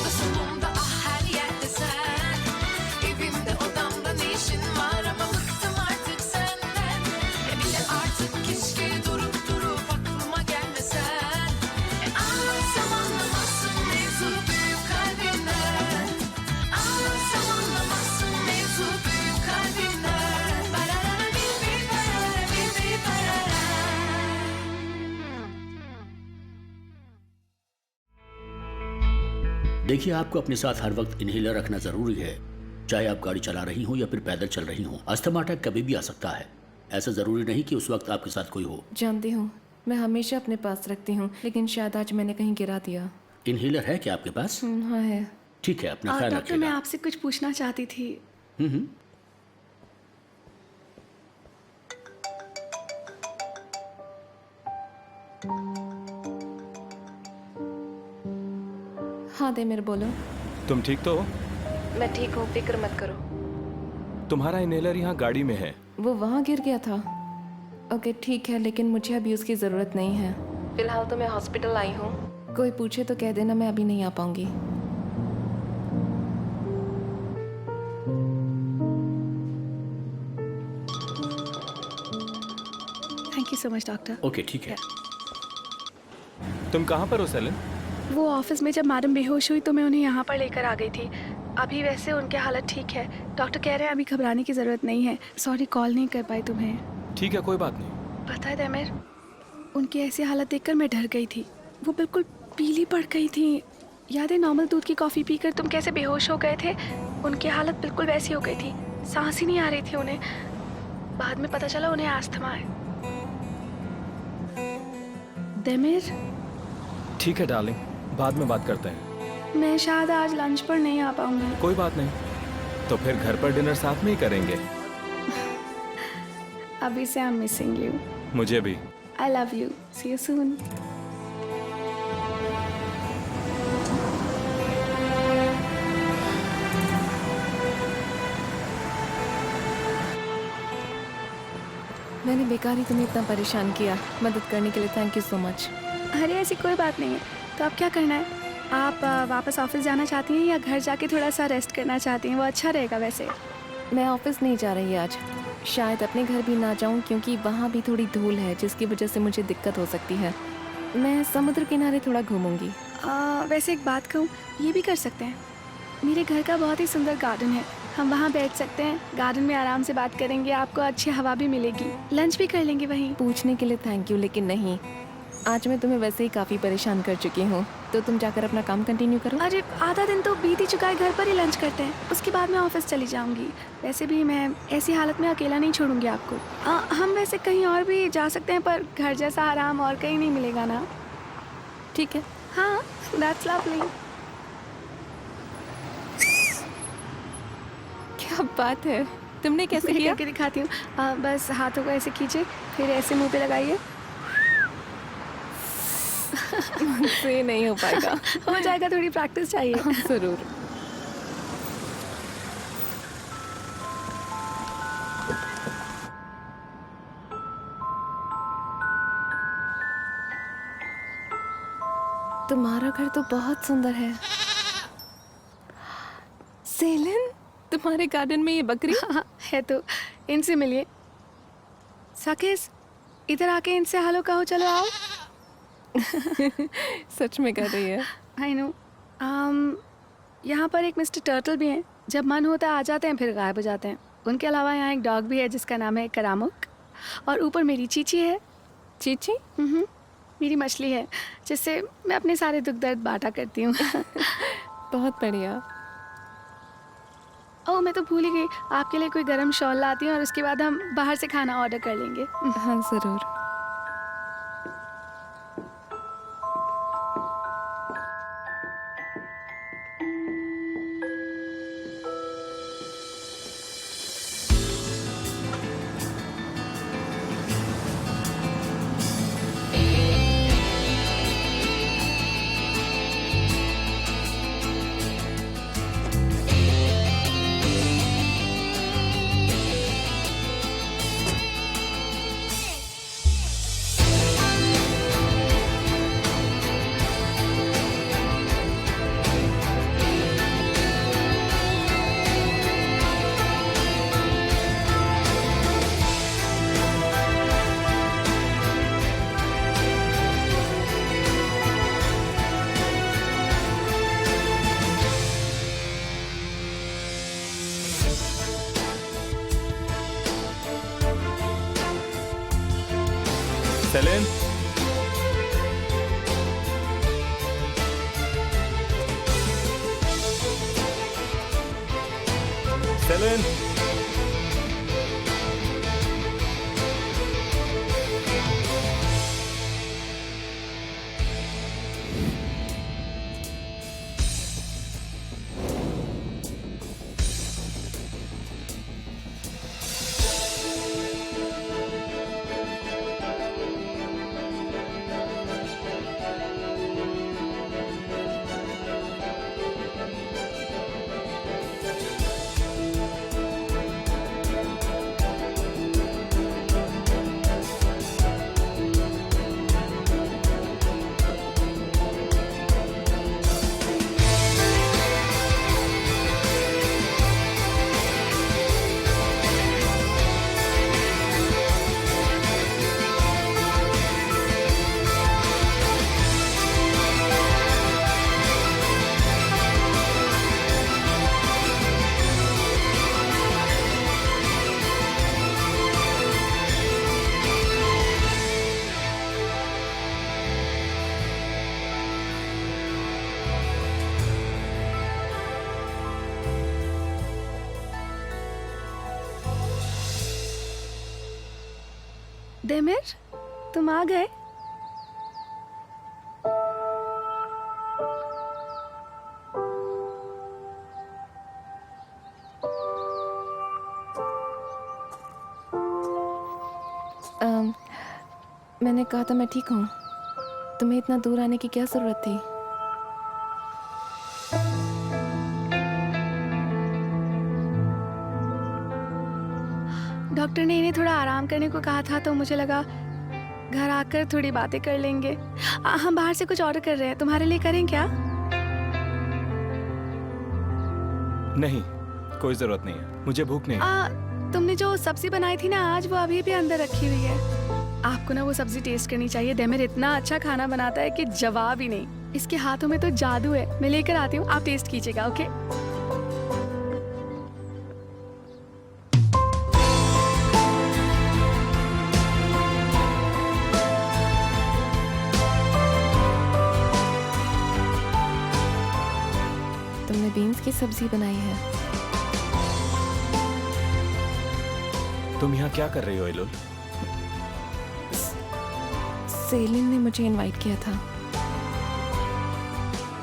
Sağımda solumda ah her yerde sen. Evimde odamda ne işin var ama bıktım artık senden. Bile artık keşke durup durup aklıma gelmesen. Anlatsam anlamazsın mevzu büyük kalbimden. Anlatsam anlamazsın mevzu büyük kalbimden. Barara bir barara bir barara. देखिए, आपको अपने साथ हर वक्त inhaler रखना जरूरी है, चाहे आप गाड़ी चला रही हो या फिर पैदल चल रही हो। अस्थमा अटैक कभी भी आ सकता है। ऐसा जरूरी नहीं कि उस वक्त आपके साथ कोई हो। जानती हूँ, मैं हमेशा अपने पास रखती हूँ, लेकिन शायद आज मैंने कहीं गिरा दिया। इन्हेलर है क्या आपके पास? हाँ है। ठीक है, अपना ख्याल डॉक्टर, मैं रखिएगा। आपसे कुछ पूछना चाहती थी। हाँ देमिर, बोलो। तुम ठीक तो हो? मैं ठीक हूँ, फिक्र मत करो। तुम्हारा इनहेलर यहाँ गाड़ी में है। वो वहाँ गिर गया था। ओके ठीक है, लेकिन मुझे अभी उसकी ज़रूरत नहीं है। फिलहाल तो मैं हॉस्पिटल आई हूँ। कोई पूछे तो कह देना मैं अभी नहीं आ पाऊँगी। Thank you so much doctor. Okay, ठीक है। तुम कहाँ पर हो सेलिन? वो ऑफिस में जब मैडम बेहोश हुई तो मैं उन्हें यहाँ पर लेकर आ गई थी। अभी वैसे उनकी हालत ठीक है। डॉक्टर कह रहे हैं अभी घबराने की ज़रूरत नहीं है। सॉरी कॉल नहीं कर पाई तुम्हें। ठीक है, कोई बात नहीं। पता है देमिर, उनकी ऐसी हालत देखकर मैं डर गई थी। वो बिल्कुल पीली पड़ गई थी। याद है नॉर्मल दूध की कॉफ़ी पीकर तुम कैसे बेहोश हो गए थे? उनकी हालत बिल्कुल वैसी हो गई थी। सांस ही नहीं आ रही थी उन्हें। बाद में पता चला उन्हें अस्थमा है। देमिर, ठीक है डार्लिंग, बाद में बात करते हैं। मैं शायद आज लंच पर नहीं आ पाऊंगी। कोई बात नहीं, तो फिर घर पर डिनर साथ में ही करेंगे। अभी से आई एम मिसिंग यू। मुझे भी। I love you. See you soon. मैंने बेकार ही तुम्हें इतना परेशान किया। मदद करने के लिए थैंक यू सो मच। अरे ऐसी कोई बात नहीं है। तो अब क्या करना है? आप वापस ऑफिस जाना चाहती हैं या घर जाके थोड़ा सा रेस्ट करना चाहती हैं? वो अच्छा रहेगा वैसे। मैं ऑफिस नहीं जा रही आज। शायद अपने घर भी ना जाऊं क्योंकि वहाँ भी थोड़ी धूल है जिसकी वजह से मुझे दिक्कत हो सकती है। मैं समुद्र किनारे थोड़ा घूमूंगी। वैसे एक बात कहूँ, ये भी कर सकते हैं। मेरे घर का बहुत ही सुंदर गार्डन है। हम वहाँ बैठ सकते हैं, गार्डन में आराम से बात करेंगे, आपको अच्छी हवा भी मिलेगी, लंच भी कर लेंगे वहीं। पूछने के लिए थैंक यू, लेकिन नहीं, आज मैं तुम्हें वैसे ही काफ़ी परेशान कर चुकी हूँ, तो तुम जाकर अपना काम कंटिन्यू करो। अरे आधा दिन तो बीत ही चुका है, घर पर ही लंच करते हैं, उसके बाद मैं ऑफिस चली जाऊंगी। वैसे भी मैं ऐसी हालत में अकेला नहीं छोड़ूंगी आपको। हम वैसे कहीं और भी जा सकते हैं, पर घर जैसा आराम और कहीं नहीं मिलेगा ना। ठीक है। हाँ, दैट्स लवली। क्या बात है, तुमने कैसे मैं किया? करके दिखाती हूँ। बस हाथों को ऐसे खींचे, फिर ऐसे मुंह पे लगाइए। मुझसे नहीं हो पाएगा। हो जाएगा, थोड़ी प्रैक्टिस चाहिए। जरूर। तुम्हारा घर तो बहुत सुंदर है। सेलिन, तुम्हारे गार्डन में ये बकरी? हाँ, है तो। इनसे मिलिए। साकिस, इधर आके इनसे हेलो कहो। चलो आओ। सच में कर रही है। I know. यहाँ पर एक मिस्टर टर्टल भी हैं। जब मन होता है आ जाते हैं, फिर गायब हो जाते हैं। उनके अलावा यहाँ एक डॉग भी है जिसका नाम है करामुक। और ऊपर मेरी चीची है। चीची? मेरी मछली है जिससे मैं अपने सारे दुख दर्द बांटा करती हूँ। बहुत बढ़िया। ओह, मैं तो भूल ही गई, आपके लिए कोई गरम शॉल लाती हूँ और उसके बाद हम बाहर से खाना ऑर्डर कर लेंगे। हाँ ज़रूर। सेलिन, सेलिन, देमिर, तुम आ गए? मैंने कहा था मैं ठीक हूँ। तुम्हें इतना दूर आने की क्या जरूरत थी? डॉक्टर ने इन्हें थोड़ा आराम करने को कहा था, तो मुझे लगा घर आकर थोड़ी बातें कर लेंगे। हम बाहर से कुछ ऑर्डर कर रहे हैं, तुम्हारे लिए करें क्या? नहीं, कोई जरूरत नहीं है, मुझे भूख नहीं। तुमने जो सब्जी बनाई थी ना आज, वो अभी भी अंदर रखी हुई है। आपको ना वो सब्जी टेस्ट करनी चाहिए। देमिर इतना अच्छा खाना बनाता है कि जवाब ही नहीं। इसके हाथों में तो जादू है। मैं लेकर आती हूँ, आप टेस्ट कीजिएगा। ओके? तुमने बीन्स की सब्जी बनाई है। तुम यहाँ क्या कर रही हो एलोल? सेलिन ने मुझे इनवाइट किया था।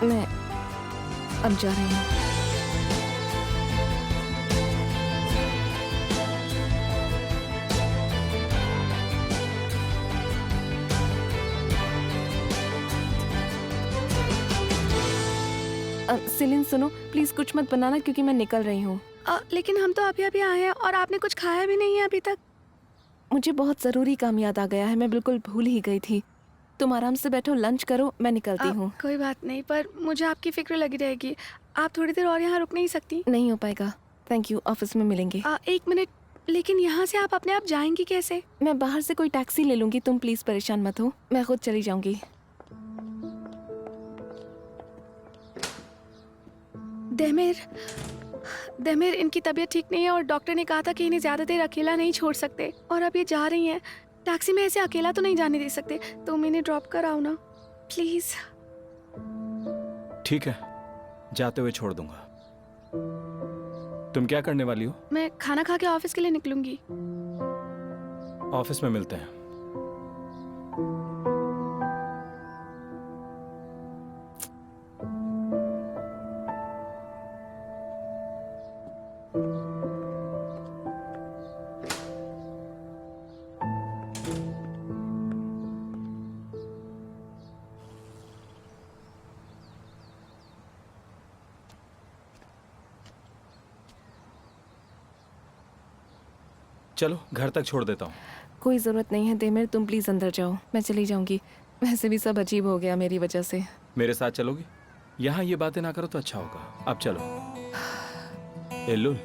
मैं अब जा रही हूँ। सेलिन सुनो, प्लीज कुछ मत बनाना क्योंकि मैं निकल रही हूँ। लेकिन हम तो अभी अभी आए हैं और आपने कुछ खाया भी नहीं है अभी तक। मुझे बहुत जरूरी काम याद आ गया है, मैं बिल्कुल भूल ही गई थी। तुम आराम से बैठो, लंच करो, मैं निकलती हूँ। कोई बात नहीं, पर मुझे आपकी फिक्र लगी रहेगी। आप थोड़ी देर और यहाँ रुक नहीं सकती? नहीं हो पाएगा। थैंक यू, ऑफिस में मिलेंगे। 1 मिनट, लेकिन यहाँ से आप अपने आप जाएंगी कैसे? मैं बाहर से कोई टैक्सी ले लूंगी, तुम प्लीज परेशान मत हो, मैं खुद चली जाऊंगी। देमिर, इनकी तबीयत ठीक नहीं है और डॉक्टर ने कहा था कि इन्हें ज्यादा देर अकेला नहीं छोड़ सकते। और अब ये जा रही हैं, टैक्सी में ऐसे अकेला तो नहीं जाने दे सकते। तुम इन्हें ड्रॉप कर आओ ना प्लीज। ठीक है, जाते हुए छोड़ दूंगा। तुम क्या करने वाली हो? मैं खाना खा के ऑफिस के लिए निकलूंगी। ऑफिस में मिलते हैं। चलो घर तक छोड़ देता हूँ। कोई ज़रूरत नहीं है देमिर, तुम प्लीज़ अंदर जाओ, मैं चली जाऊंगी। वैसे भी सब अजीब हो गया मेरी वजह से। मेरे साथ चलोगी? यहाँ ये बातें ना करो तो अच्छा होगा। अब चलो। एल्लुल,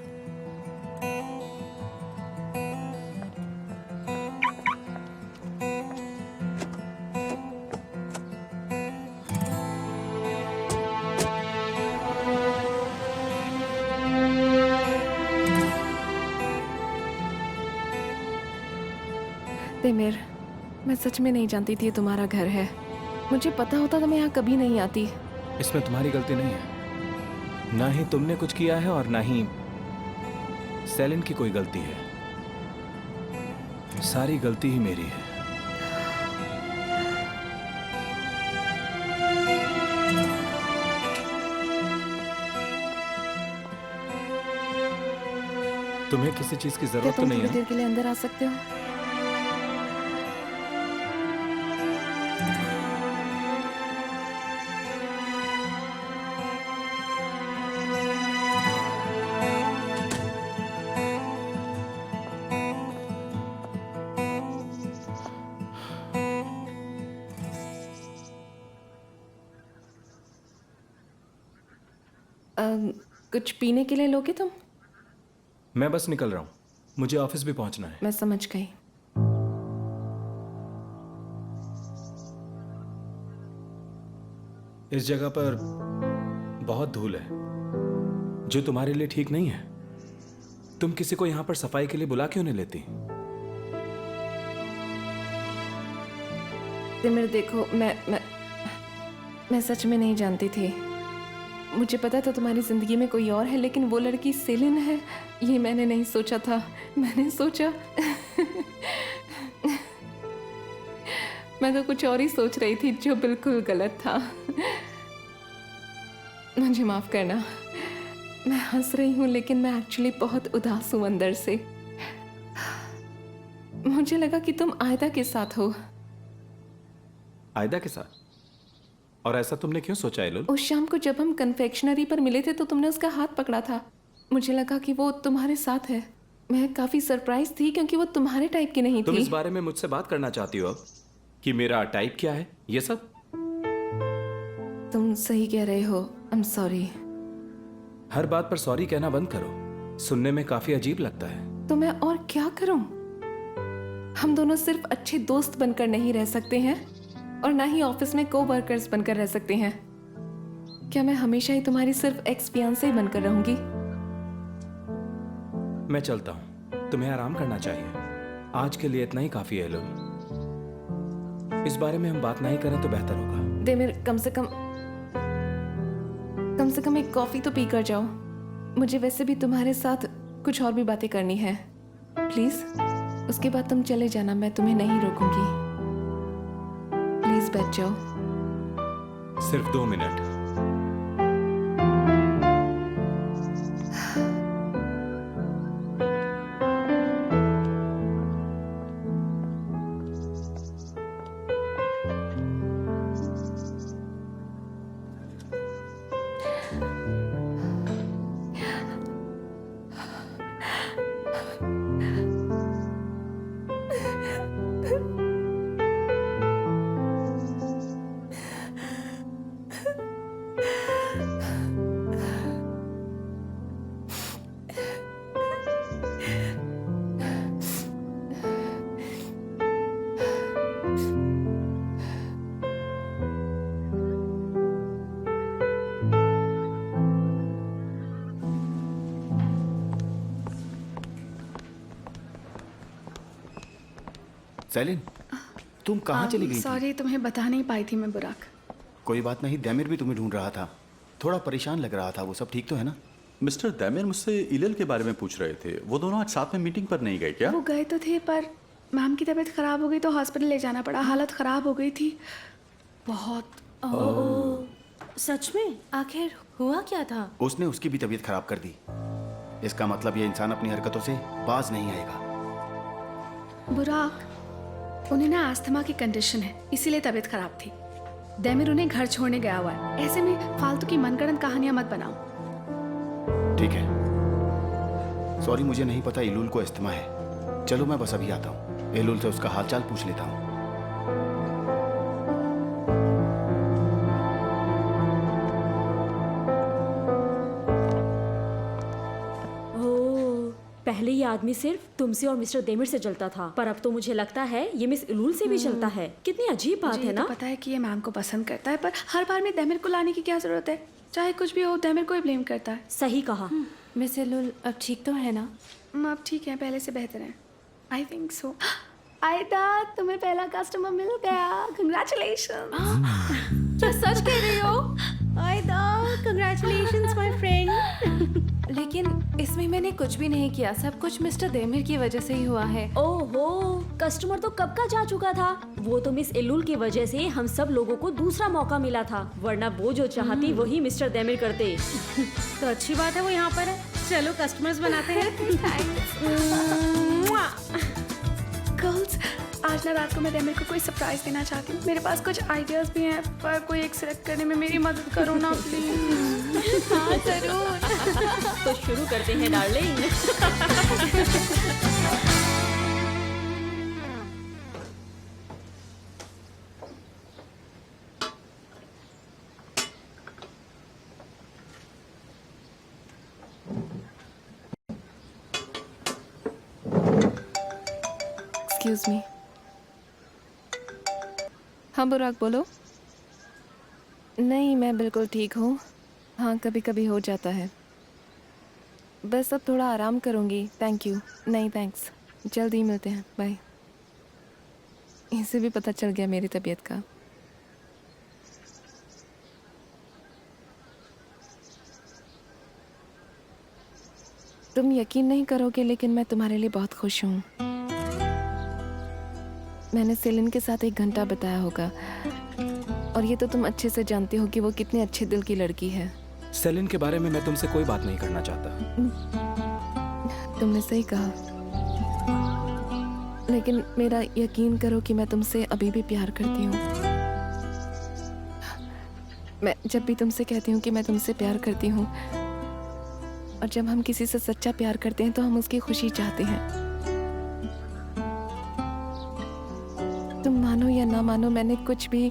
देमिर, मैं सच में नहीं जानती थी ये तुम्हारा घर है। मुझे पता होता तो मैं यहाँ कभी नहीं आती। इसमें तुम्हारी गलती नहीं है, ना ही तुमने कुछ किया है और ना ही सेलिन की कोई गलती है। सारी गलती ही मेरी है। तुम्हें किसी चीज की क्या जरूरत तो तुम नहीं थोड़ी है? देर के लिए अंदर आ सकते हो? कुछ पीने के लिए लोगे तुम? मैं बस निकल रहा हूं, मुझे ऑफिस भी पहुंचना है। मैं समझ गई। इस जगह पर बहुत धूल है, जो तुम्हारे लिए ठीक नहीं है। तुम किसी को यहां पर सफाई के लिए बुला क्यों नहीं लेती? तिमिर देखो, मैं सच में नहीं जानती थी। मुझे पता था तुम्हारी जिंदगी में कोई और है, लेकिन वो लड़की सेलिन है, ये मैंने नहीं सोचा था। मैंने सोचा मैं तो कुछ और ही सोच रही थी, जो बिल्कुल गलत था। मुझे माफ करना। मैं हंस रही हूँ, लेकिन मैं एक्चुअली बहुत उदास हूँ अंदर से। मुझे लगा कि तुम आयदा के साथ हो। आयदा के साथ? और ऐसा तुमने क्यों सोचा एलुल? उस शाम को जब हम कन्फेक्शनरी पर मिले थे तो तुमने उसका हाथ पकड़ा था। मुझे लगा कि वो तुम्हारे साथ है। मैं काफी सरप्राइज थी क्योंकि वो तुम्हारे टाइप की नहीं तुम थी। इस बारे में मुझसे बात करना चाहती हो अब कि मेरा टाइप क्या है, ये सब? तुम सही कह रहे हो। I am sorry. हर बात पर सॉरी कहना बंद करो, सुनने में काफी अजीब लगता है। तो मैं और क्या करूं? हम दोनों सिर्फ अच्छे दोस्त बनकर नहीं रह सकते हैं और ना ही ऑफिस में को वर्कर्स बनकर रह सकते हैं। क्या मैं हमेशा ही तुम्हारी सिर्फ एक्स फियांसे ही बनकर रहूंगी? मैं चलता हूं, तुम्हें आराम करना चाहिए। आज के लिए इतना ही काफी है एलुल। इस बारे में हम बात नहीं करें तो बेहतर होगा। देमिर, कम से कम एक कॉफी तो पी कर जाओ। मुझे वैसे भी तुम्हारे साथ कुछ और भी बातें करनी है। प्लीज, उसके बाद तुम चले जाना, मैं तुम्हें नहीं रोकूंगी। प्लीज बैठ जाओ। सिर्फ 2 मिनट। सेलिन, तुम कहाँ चली गई थी? सॉरी, तुम्हें बता नहीं पाई थी मैं बुराक। कोई बात नहीं, दैमिर भी तुम्हें ढूंढ रहा था। थोड़ा परेशान लग रहा था। वो सब ठीक तो है ना? मिस्टर दैमिर मुझसे इलल के बारे में पूछ रहे थे। वो दोनों आज साथ में मीटिंग पर नहीं गए क्या? वो गए तो थे, पर मैम की तबीयत खराब हो गई तो हॉस्पिटल ले जाना पड़ा। हालत खराब हो गई थी बहुत। सच में? आखिर हुआ क्या था? उसने उसकी भी तबीयत खराब कर दी। इसका मतलब ये इंसान अपनी हरकतों से बाज नहीं आएगा। बुराक, उन्हें ना अस्थमा की कंडीशन है, इसीलिए तबीयत खराब थी। दैमिर उन्हें घर छोड़ने गया हुआ है। ऐसे में फालतू की मनगढ़ंत कहानियां मत बनाओ। ठीक है, सॉरी, मुझे नहीं पता इलुल को अस्थमा है। चलो मैं बस अभी आता हूँ। इलुल से उसका हालचाल पूछ लेता हूँ। पहले ये आदमी सिर्फ तुमसे और मिस्टर देमिर से जलता था, पर अब तो मुझे लगता है ये मिस इलुल से भी जलता है। कितनी अजीब बात मुझे है ना? तो पता है कि ये मैम को पसंद करता है, पर हर बार में दैमिर को लाने की क्या जरूरत है? चाहे कुछ भी हो, दैमिर को ही ब्लेम करता है। सही कहा। मिस इलुल अब ठीक तो है ना? अब ठीक है, पहले से बेहतर है। I think so. आयदा तुम्हें पहला कस्टमर मिल गया, कंग्रेचुलेशन। क्या सच कह रही हो? आयदा, कंग्रेचुलेशंस माय फ्रेंड। लेकिन इसमें मैंने कुछ भी नहीं किया, सब कुछ मिस्टर देमिर की वजह से ही हुआ है। ओहो, कस्टमर तो कब का जा चुका था। वो तो मिस इलुल की वजह से हम सब लोगों को दूसरा मौका मिला था, वरना वो जो चाहती वही मिस्टर देमिर करते। तो अच्छी बात है वो यहाँ पर है। चलो कस्टमर्स बनाते हैं। गर्ल्स, आज ना रात को मैं देमिर को कोई सरप्राइज देना चाहती हूँ। मेरे पास कुछ आइडियाज भी हैं, पर कोई एक सिलेक्ट करने में मेरी मदद करो ना प्लीज। हाँ जरूर। तो शुरू करते हैं डार्लिंग। Excuse me. हाँ बुराक बोलो। नहीं मैं बिल्कुल ठीक हूँ। हाँ कभी कभी हो जाता है, बस अब थोड़ा आराम करूँगी। Thank you. नहीं थैंक्स, जल्दी ही मिलते हैं। बाय। इसे भी पता चल गया मेरी तबीयत का। तुम यकीन नहीं करोगे लेकिन मैं तुम्हारे लिए बहुत खुश हूँ। मैंने सेलिन के साथ 1 घंटा बिताया होगा, और ये तो तुम अच्छे से जानते हो कि वो कितने अच्छे दिल की लड़की है। सेलिन के बारे में मैं तुमसे कोई बात नहीं करना चाहता। तुमने सही कहा, लेकिन मेरा यकीन करो कि मैं तुमसे अभी भी प्यार करती हूँ। मैं जब भी तुमसे कहती हूँ कि मैं तुमसे प्यार करती हूँ, और जब हम किसी से सच्चा प्यार करते हैं तो हम उसकी खुशी चाहते हैं। तुम मानो या ना मानो, मैंने कुछ भी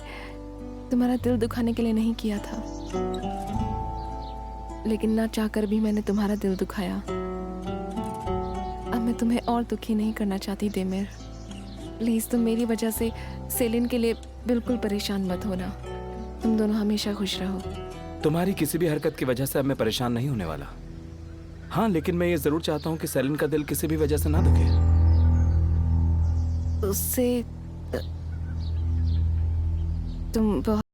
तुम्हारा दिल दुखाने के लिए नहीं किया था, लेकिन ना चाहकर भी मैंने तुम्हारा दिल दुखाया। अब मैं तुम्हें और दुखी नहीं करना चाहती देमिर। प्लीज तुम मेरी वजह से सेलिन के लिए बिल्कुल परेशान मत होना। तुम दोनों हमेशा खुश रहो। तुम्हारी किसी भी हरकत की वजह से अब मैं परेशान नहीं होने वाला। हाँ, लेकिन मैं ये जरूर चाहता हूँ कि सेलिन का दिल किसी भी वजह से ना दुखे। उससे तुम बहुत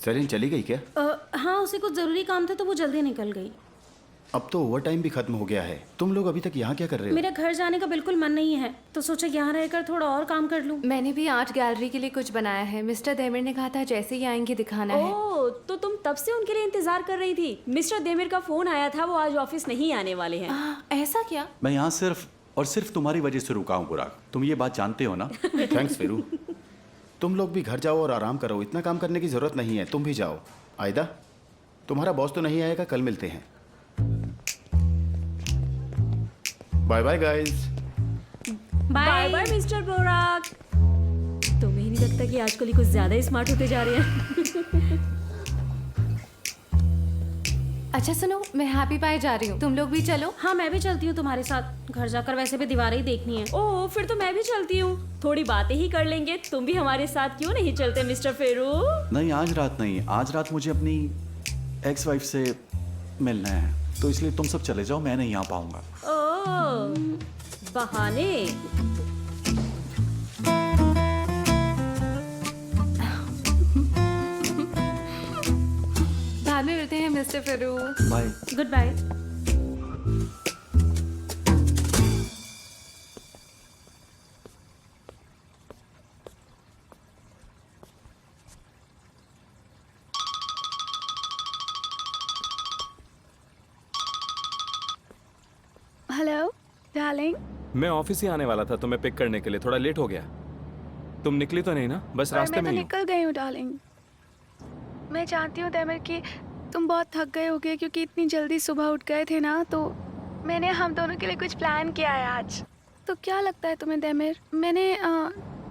सेलिन चली गई क्या? हाँ, उसे कुछ जरूरी काम था तो वो जल्दी निकल गई। अब तो ओवर टाइम भी खत्म हो गया है। तुम लोग अभी तक यहाँ क्या कर रहे हो? मेरा घर जाने का बिल्कुल मन नहीं है, तो सोचा यहाँ रहकर थोड़ा और काम कर लूँ। मैंने भी आर्ट गैलरी के लिए कुछ बनाया है। मिस्टर देमिर ने कहा था जैसे ही आएंगे दिखाना है। ओह, तो तुम तब से उनके लिए इंतजार कर रही थी। मिस्टर देमिर का फोन आया था, वो आज ऑफिस नहीं आने वाले हैं। ऐसा क्या? मैं यहाँ सिर्फ और सिर्फ तुम्हारी वजह से रुका हूँ बुराक। तुम ये बात जानते हो ना? थैंक्स फेरू। तुम लोग भी घर जाओ और आराम करो। इतना काम करने की जरूरत नहीं है। तुम भी जाओ। आयदा, तुम्हारा बॉस तो नहीं आएगा, कल मिलते हैं। Bye bye guys. Bye bye mister Burak. तुम्हें नहीं लगता कि आजकल ही कुछ ज्यादा ही स्मार्ट होते जा रहे हैं? अच्छा सुनो, मैं हैप्पी पाए जा रही हूँ, तुम लोग भी चलो। हाँ, मैं भी चलती हूँ तुम्हारे साथ। घर जाकर वैसे भी दीवारें ही देखनी है। ओह, फिर तो मैं भी चलती हूँ। थोड़ी बातें ही कर लेंगे। तुम भी हमारे साथ क्यों नहीं चलते मिस्टर फेरू? नहीं, आज रात नहीं। आज रात मुझे अपनी एक्स वाइफ से मिलना है, तो इसलिए तुम सब चले जाओ, मैं नहीं आ पाऊंगा। ओह, बहाने। बाद में मिलते हैं mister Feru. Bye. Good bye. Hello darling. मैं ऑफिस ही आने वाला था तुम्हें पिक करने के लिए, थोड़ा लेट हो गया। तुम निकली तो नहीं ना? बस रास्ते मैं में तो ही हूँ। निकल गई हूँ डार्लिंग। मैं जानती हूँ देमिर कि तुम बहुत थक गए होगे क्योंकि इतनी जल्दी सुबह उठ गए थे ना, तो मैंने हम दोनों के लिए कुछ प्लान किया है आज। तो क्या लगता है तुम्हें देमिर? मैंने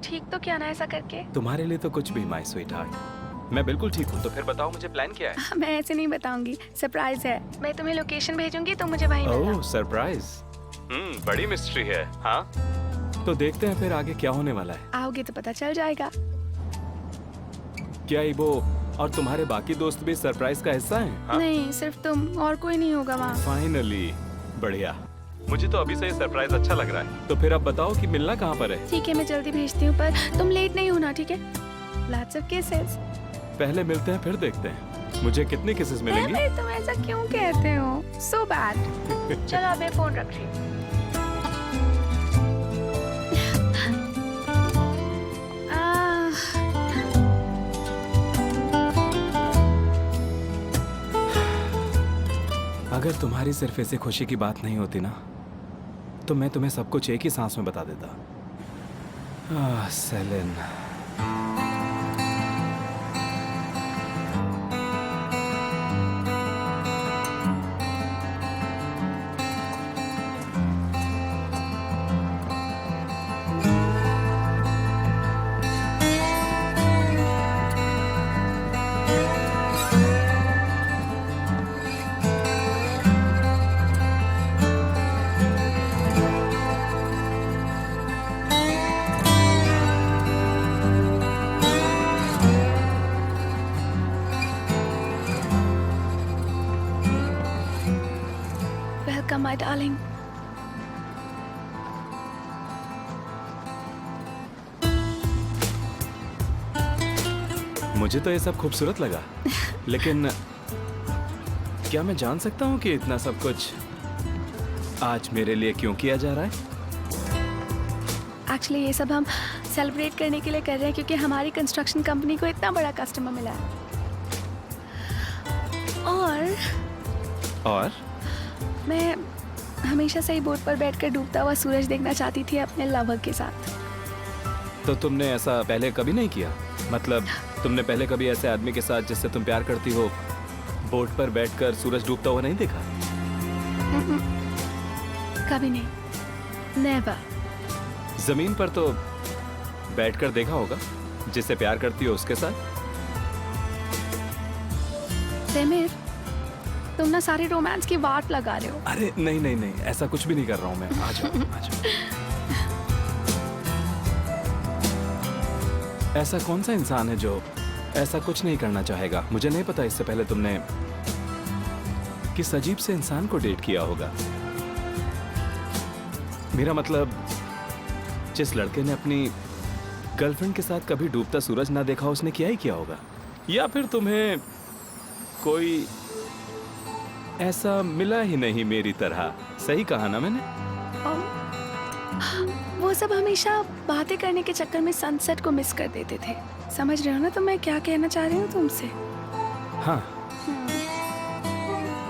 ठीक तो किया ना ऐसा करके? तुम्हारे लिए तो कुछ भी माय स्वीट हार्ट। मैं बिल्कुल ठीक हूँ। तो फिर बताओ मुझे प्लान क्या है? मैं ऐसे नहीं बताऊंगी, सरप्राइज है। मैं तुम्हें लोकेशन भेजूंगी, तो मुझे वहीं मिलना। ओह, सरप्राइज। बड़ी मिस्ट्री है। हाँ, तो देखते हैं फिर आगे क्या होने वाला है। आओगे तो पता चल जाएगा। क्या इबो और तुम्हारे बाकी दोस्त भी सरप्राइज का हिस्सा हैं? हाँ? नहीं, सिर्फ तुम, और कोई नहीं होगा वहाँ। फाइनली, बढ़िया। मुझे तो अभी से ये सरप्राइज अच्छा लग रहा है। तो फिर अब बताओ कि मिलना कहाँ पर है? ठीक है, मैं जल्दी भेजती हूँ, पर तुम लेट नहीं होना, ठीक है? Lots of kisses। पहले मिलते हैं फिर देखते हैं मुझे कितनी किसेस मिलेंगी। देमिर, तुम ऐसा क्यों कहते हो? So bad। चलो अब मैं फोन रख रही हूँ। अगर तुम्हारी सिर्फ ऐसे खुशी की बात नहीं होती ना, तो मैं तुम्हें सब कुछ एक ही सांस में बता देता। Celine, Welcome, my darling। मुझे तो ये सब खूबसूरत लगा, लेकिन क्या मैं जान सकता हूँ कि इतना सब कुछ आज मेरे लिए क्यों किया जा रहा है? एक्चुअली ये सब हम सेलिब्रेट करने के लिए कर रहे हैं क्योंकि हमारी कंस्ट्रक्शन कंपनी को इतना बड़ा कस्टमर मिला है। और मैं हमेशा से ही बोट पर बैठकर डूबता हुआ सूरज देखना चाहती थी अपने लवर के साथ। तो तुमने ऐसा पहले कभी नहीं किया? मतलब तुमने पहले कभी ऐसे आदमी के साथ जिससे तुम प्यार करती हो बोट पर बैठकर सूरज डूबता हुआ नहीं देखा? कभी नहीं, नेवर। जमीन पर तो बैठकर देखा होगा, जिससे प्यार करती हो उसके साथ। देमिर, तुम ना सारे रोमांस की वाट लगा रहे हो। अरे नहीं नहीं नहीं, ऐसा कुछ भी नहीं कर रहा हूँ मैं। आ जाओ, आ जाओ। ऐसा कौन सा इंसान है जो ऐसा कुछ नहीं करना चाहेगा? मुझे नहीं पता इससे पहले तुमने किस अजीब से इंसान को डेट किया होगा। मेरा मतलब, जिस लड़के ने अपनी गर्लफ्रेंड के साथ कभी डूबता सूरज ना देखा, उसने क्या ही किया होगा। या फिर तुम्हें कोई ऐसा मिला ही नहीं मेरी तरह? सही कहा ना मैंने? वो सब हमेशा बातें करने के चक्कर में सनसेट को मिस कर देते थे। समझ रहे हो ना तो मैं क्या कहना चाह रही हूँ तुमसे? हाँ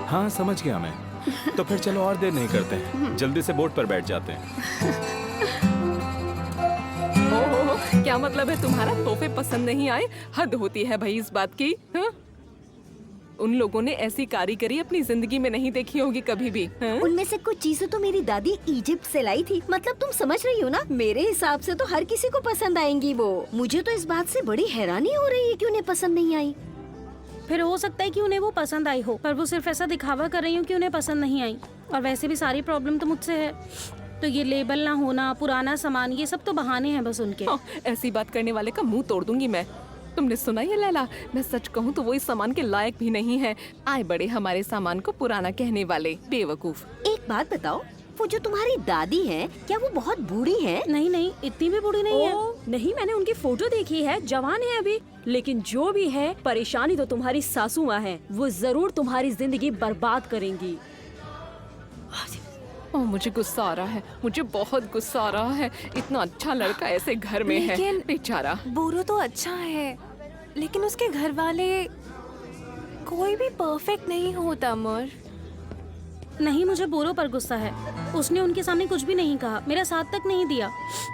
हाँ, समझ गया मैं। तो फिर चलो और देर नहीं करते हैं, जल्दी से बोट पर बैठ जाते हैं। ओहो, क्या मतलब है तुम्हारा? तोहफे पसंद नहीं आए? हद होती है भाई इस बात की। हाँ? उन लोगों ने ऐसी कारीगरी अपनी जिंदगी में नहीं देखी होगी कभी भी। हाँ? उनमें से कुछ चीजें तो मेरी दादी इजिप्ट से लाई थी। मतलब तुम समझ रही हो ना, मेरे हिसाब से तो हर किसी को पसंद आएंगी वो। मुझे तो इस बात से बड़ी हैरानी हो रही है कि उन्हें पसंद नहीं आई। फिर हो सकता है कि उन्हें वो पसंद आई हो, पर वो सिर्फ ऐसा दिखावा कर रही हूँ कि उन्हें पसंद नहीं आई। और वैसे भी सारी प्रॉब्लम तो मुझसे है, तो ये लेबल ना होना, पुराना सामान, ये सब तो बहाने हैं बस उनके। ऐसी बात करने वाले का मुंह तोड़ दूंगी मैं। तुमने सुना ये लैला, मैं सच कहूँ तो वो इस सामान के लायक भी नहीं है। आए बड़े हमारे सामान को पुराना कहने वाले बेवकूफ। एक बात बताओ, वो जो तुम्हारी दादी है, क्या वो बहुत बूढ़ी है? नहीं नहीं, इतनी भी बूढ़ी नहीं है। नहीं, मैंने उनकी फोटो देखी है, जवान है अभी। लेकिन जो भी है, परेशानी तो तुम्हारी सासू माँ है। वो जरूर तुम्हारी जिंदगी बर्बाद करेंगी। ओह, मुझे गुस्सा आ रहा है, मुझे बहुत गुस्सा आ रहा है। इतना अच्छा लड़का ऐसे घर में है, बेचारा। बोरो तो अच्छा है, लेकिन उसके घर वाले कोई भी परफेक्ट नहीं होता अमर। नहीं, मुझे बोरो पर गुस्सा है। उसने उनके सामने कुछ भी नहीं कहा, मेरा साथ तक नहीं दिया।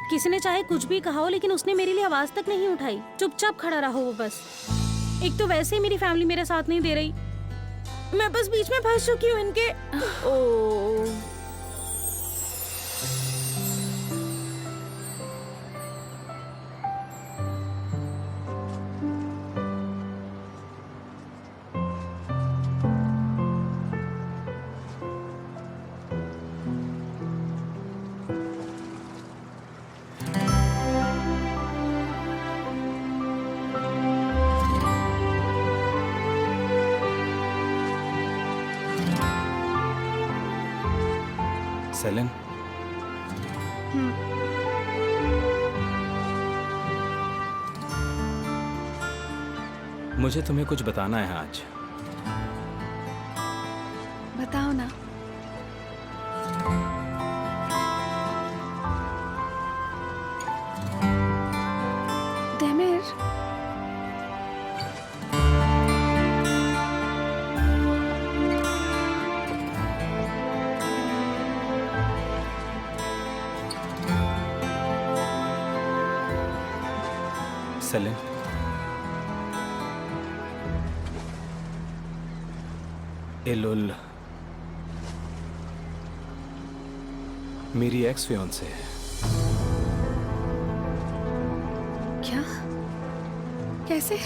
किसी ने चाहे कुछ भी कहा हो, लेकिन उसने मेरे लिए आवाज तक नहीं उठाई। चुपचाप खड़ा रहा वो बस। एक तो वैसे ही मेरी फैमिली मेरा साथ नहीं दे रही, मैं बस बीच में फंस चुकी हूँ इनके। ओह, सेलिन, मुझे तुम्हें कुछ बताना है आज। बताओ ना। देमिर, सेलिन, एलुल मेरी एक्स फियांसे है। क्या? कैसे?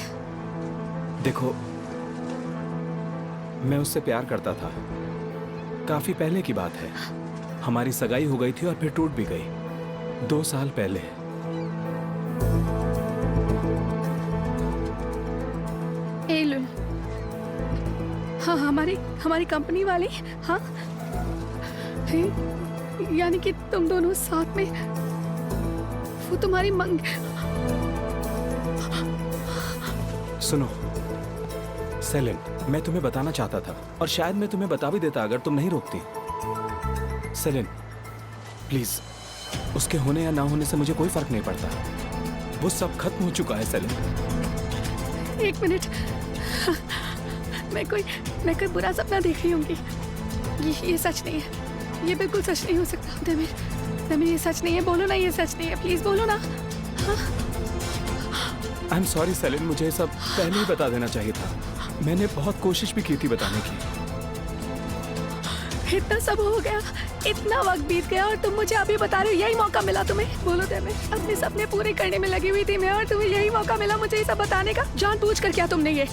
देखो, मैं उससे प्यार करता था। काफी पहले की बात है। हमारी सगाई हो गई थी और फिर टूट भी गई 2 साल पहले। एलुल, हाँ, हमारी कंपनी वाले। हाँ, यानी कि तुम दोनों साथ में, वो तुम्हारी सुनो सेलिन, मैं तुम्हें बताना चाहता था और शायद मैं तुम्हें बता भी देता अगर तुम नहीं रोकती। सेलिन प्लीज, उसके होने या ना होने से मुझे कोई फर्क नहीं पड़ता। वो सब खत्म हो चुका है सेलिन। 1 मिनट, मैं कोई बुरा सपना देख रही होंगी। ये सच नहीं है, ये बिल्कुल सच नहीं हो सकता। देमिर, ये सच नहीं है। बोलो ना, ये सच नहीं है। प्लीज बोलो ना। आई एम सॉरी सेलिन, मुझे ये सब पहले ही बता देना चाहिए था। मैंने बहुत कोशिश भी की थी बताने की। इतना सब हो गया, इतना वक्त बीत गया और तुम मुझे अभी बता रहे हो यही मौका मिला तुम्हें? बोलो देमिर, अपने सपने पूरे करने में लगी हुई थी मैं, और तुम्हें यही मौका मिला मुझे ये सब बताने का? जानबूझ कर क्या तुमने ये?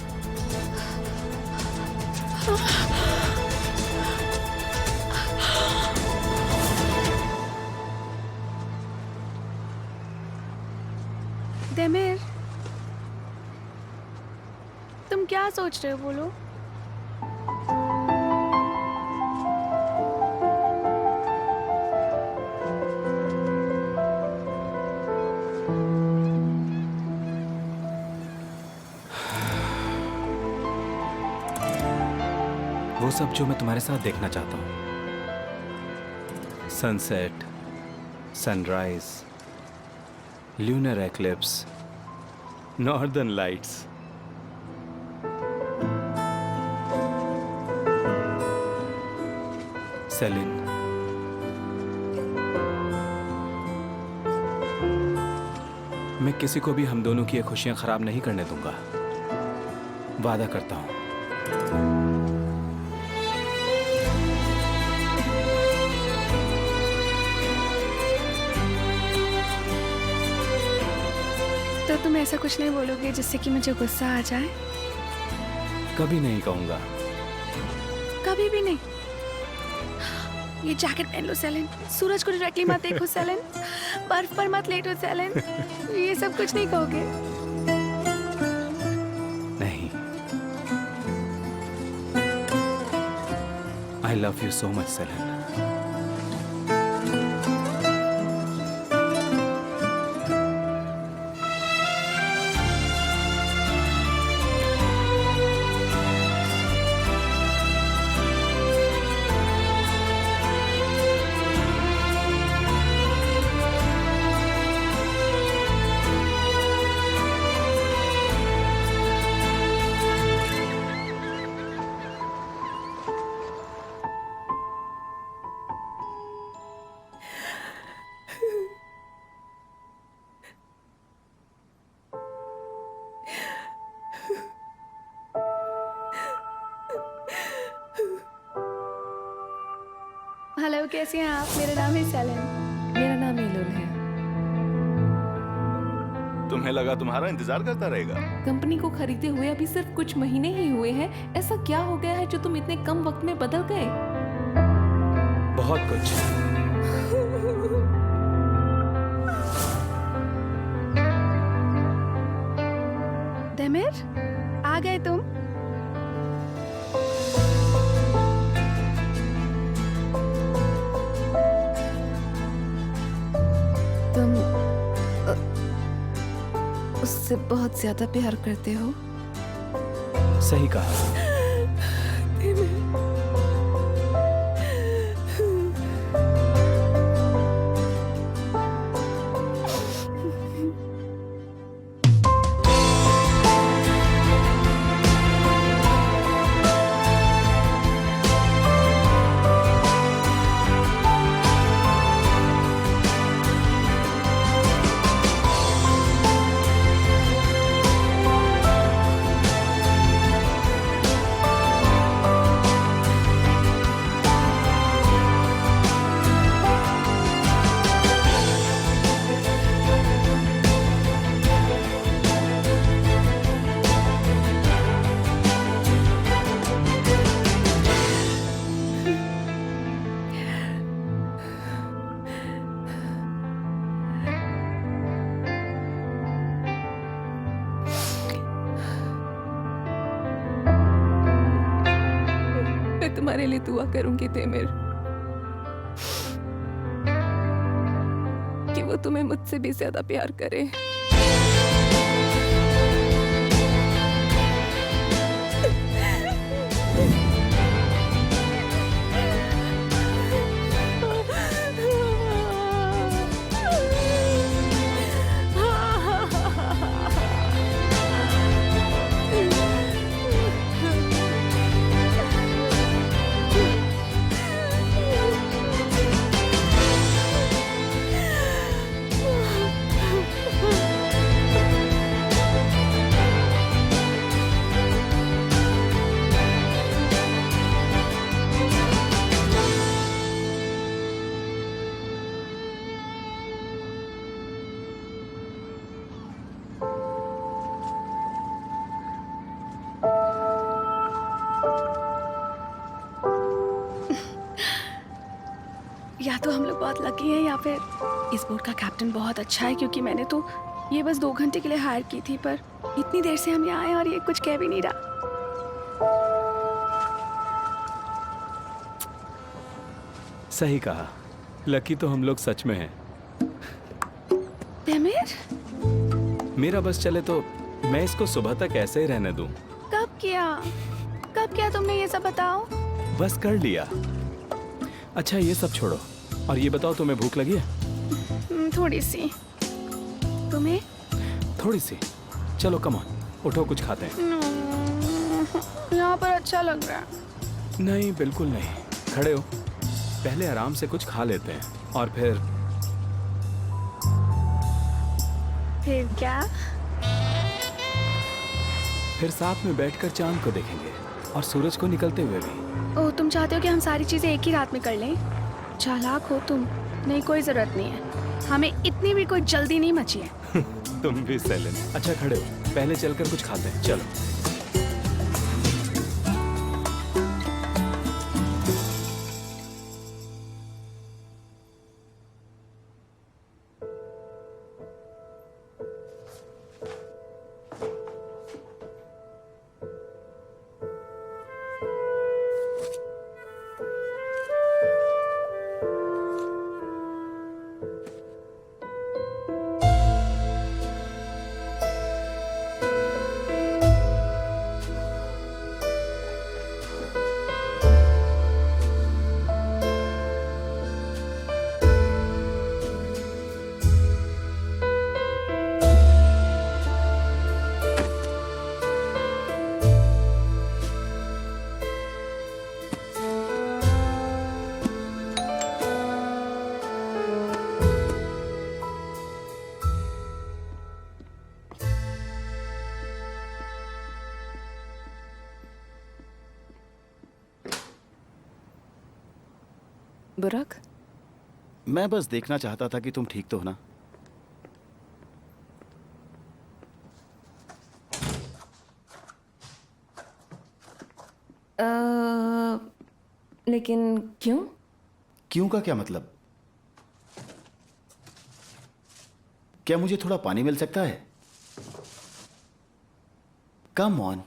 देमिर, तुम क्या सोच रहे हो? बोलो। वो सब जो मैं तुम्हारे साथ देखना चाहता हूँ। Sunset, sunrise, lunar eclipse, northern lights. Celine, मैं किसी को भी हम दोनों की ये खुशियां खराब नहीं करने दूंगा, वादा करता हूं। तो तुम ऐसा कुछ नहीं बोलोगे जिससे कि मुझे गुस्सा आ जाए? कभी नहीं कहूंगा। कभी भी नहीं। ये जैकेट पहन लो सेलिन, सूरज को डायरेक्टली मत देखो सेलिन, बर्फ पर मत लेटो सेलिन, ये सब कुछ नहीं कहोगे? नहीं। I love you so much Celine. Hello, कैसे हैं आप? मेरा नाम है सेलिन। मेरा नाम एलुल है। तुम्हें लगा तुम्हारा इंतजार करता रहेगा? कंपनी को खरीदे हुए अभी सिर्फ कुछ महीने ही हुए हैं। ऐसा क्या हो गया है जो तुम इतने कम वक्त में बदल गए? बहुत कुछ। देमिर, आ गए तुम? तुम उससे बहुत ज्यादा प्यार करते हो। सही कहा। तुम्हारे लिए दुआ करूंगी तेमिर कि वो तुम्हें मुझसे भी ज्यादा प्यार करे। या तो हम लोग बहुत लकी हैं या फिर इस बोट का कैप्टन बहुत अच्छा है, क्योंकि मैंने तो ये बस 2 घंटे के लिए हायर की थी, पर इतनी देर से हम यहाँ आए और ये कुछ कह भी नहीं रहा। सही कहा। लकी तो हम लोग सच में हैं। तेमिर, मेरा बस चले तो मैं इसको सुबह तक ऐसे ही रहने दूं। कब किया तुमने ये सब? बताओ। बस कर लिया। अच्छा ये सब छोड़ो और ये बताओ तुम्हें भूख लगी है? थोड़ी सी। तुम्हें? थोड़ी सी। चलो कम ऑन, उठो कुछ खाते हैं। यहाँ पर अच्छा लग रहा है। नहीं बिल्कुल नहीं, खड़े हो, पहले आराम से कुछ खा लेते हैं और फिर क्या? फिर साथ में बैठकर चांद को देखेंगे और सूरज को निकलते हुए भी। ओह, तुम चाहते हो कि हम सारी चीजें एक ही रात में कर लें? चालाक हो तुम। नहीं, कोई जरूरत नहीं है, हमें इतनी भी कोई जल्दी नहीं मची है। तुम भी सेलिन। अच्छा खड़े हो, पहले चलकर कुछ खाते हैं, चलो। बुरक, मैं बस देखना चाहता था कि तुम ठीक तो हो ना। लेकिन क्यों? क्यों का क्या मतलब? क्या मुझे थोड़ा पानी मिल सकता है? Come on.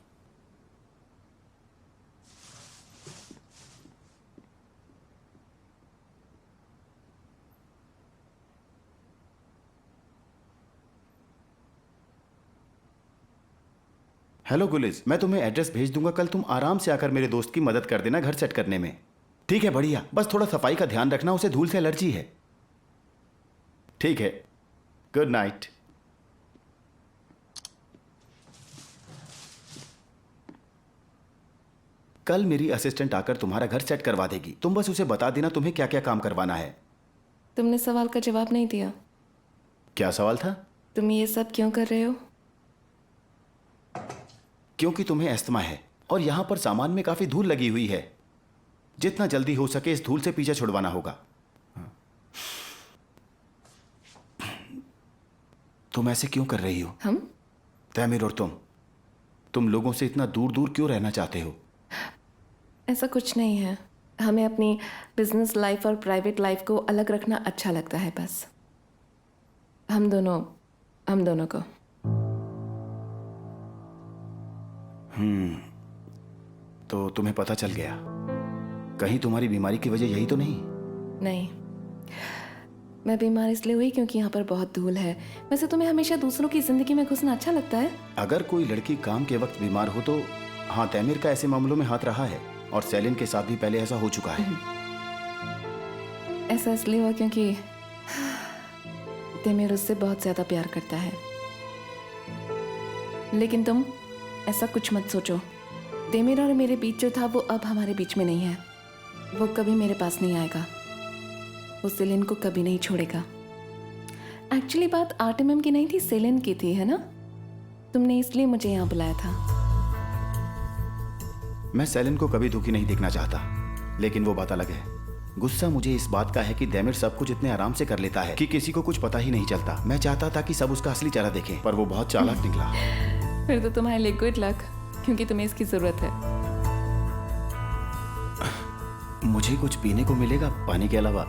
हेलो गुलिज, मैं तुम्हें एड्रेस भेज दूंगा, कल तुम आराम से आकर मेरे दोस्त की मदद कर देना घर सेट करने में। ठीक है, बढ़िया। बस थोड़ा सफाई का ध्यान रखना, उसे धूल से एलर्जी है। ठीक है, गुड नाइट। कल मेरी असिस्टेंट आकर तुम्हारा घर सेट करवा देगी। तुम बस उसे बता देना तुम्हें क्या क्या काम करवाना है। तुमने सवाल का जवाब नहीं दिया। क्या सवाल था? तुम ये सब क्यों कर रहे हो? क्योंकि तुम्हें अस्थमा है और यहां पर सामान में काफी धूल लगी हुई है। जितना जल्दी हो सके इस धूल से पीछे छुड़वाना होगा। तुम ऐसे क्यों कर रही हो? हम? तैमीर और तुम लोगों से इतना दूर दूर क्यों रहना चाहते हो? ऐसा कुछ नहीं है, हमें अपनी बिजनेस लाइफ और प्राइवेट लाइफ को अलग रखना अच्छा लगता है। बस हम दोनों को। तो तुम्हें पता चल गया? कहीं तुम्हारी बीमारी की वजह यही तो नहीं? नहीं, मैं बीमार इसलिए हुई क्योंकि यहाँ पर बहुत धूल है। वैसे तुम्हें हमेशा दूसरों की जिंदगी में घुसना अच्छा लगता है? अगर कोई लड़की काम के वक्त बीमार हो तो हाँ, तैमीर का ऐसे मामलों में हाथ रहा है और सेलिन के साथ भी पहले ऐसा हो चुका है। ऐसा इसलिए हुआ क्योंकि तैमीर उससे बहुत ज्यादा प्यार करता है। लेकिन तुम ऐसा कुछ मत सोचो। तैमीर और मेरे बीच जो था वो अब हमारे बीच में नहीं है। वो कभी मेरे पास नहीं आएगा। वो सेलिन को कभी नहीं छोड़ेगा। एक्चुअली बात आर्टिमम की नहीं थी, सेलिन की थी, है ना? तुमने इसलिए मुझे यहाँ बुलाया था। मैं सेलिन को कभी दुखी नहीं देखना चाहता, लेकिन वो बात अलग है। गुस्सा मुझे इस बात का है कि तैमीर सब कुछ इतने आराम से कर लेता है कि किसी को कुछ पता ही नहीं चलता। मैं चाहता था कि सब उसका असली चेहरा देखें, पर वो बहुत चालाक निकला। फिर तो तुम्हारे लिए गुड लक, क्योंकि तुम्हें इसकी जरूरत है। मुझे कुछ पीने को मिलेगा पानी के अलावा?